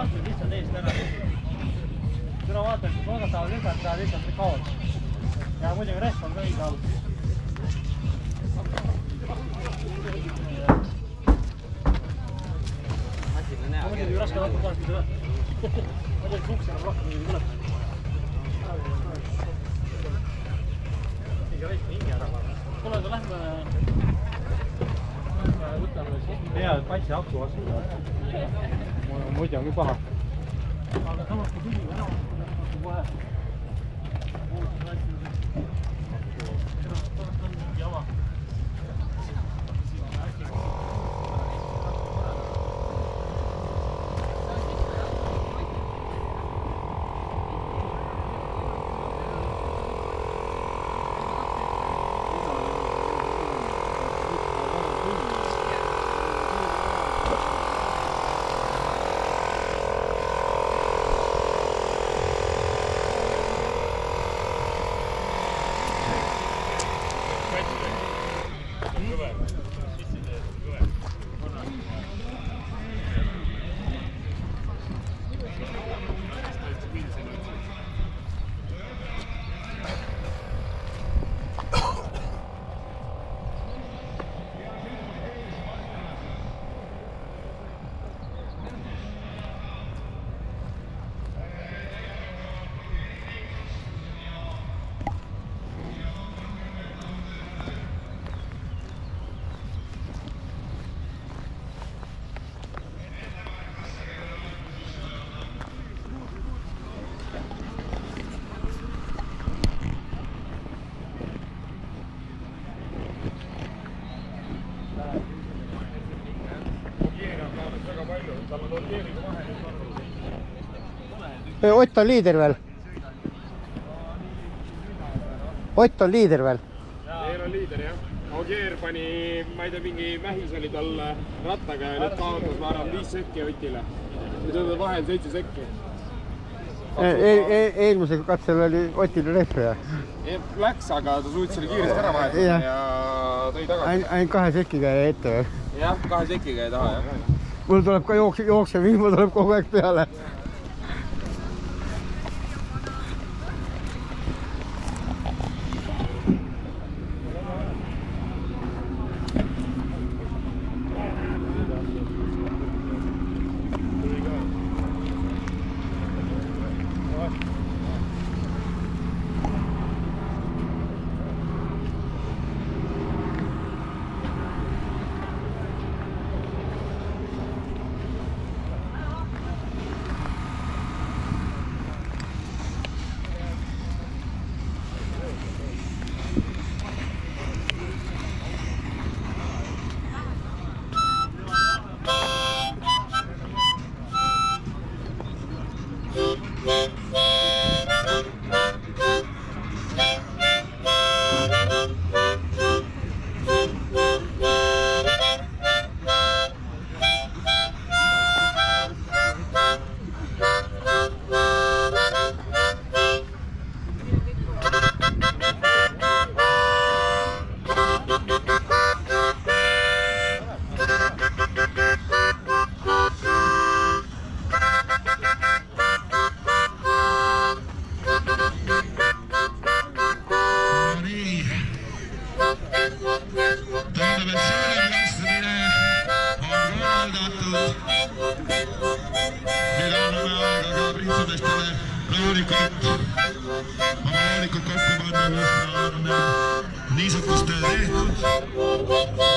astud lihtsalt eest ära. Kuna vaatad, kui koogad tahavad lükata, lihtsalt kaod. Ja muidugi rehv on ka õige all. Muidugi raske vaata kohast seda. Muidugi suks enam rohkem muidugi tuleb. Iga veits hingi ära vaata. Kuule, aga lähme võtame hea patsi aktu vastu. Muidu on küll paha. Aga samas kui tüli ära kohe. Java. Ott on liider veel. Ott on liider veel. Eel on liider jah. Ogier pani, ma ei tea, mingi mähis oli tal rattaga ja nüüd kaotas, ma arvan, 5 sekki Otile. Nüüd on ta vahel 7 sekki. Eelmise katsel oli Otil rehv ja? Läks, aga ta suutis selle kiiresti ära vahetada ja tõi tagasi. Ainult 2 sekkiga jäi ette veel? Jah, 2 sekkiga jäi taha jah. Mul tuleb ka jooksev vihma tuleb kogu aeg peale. Rahulikult kokku panna, niisugust tehtud.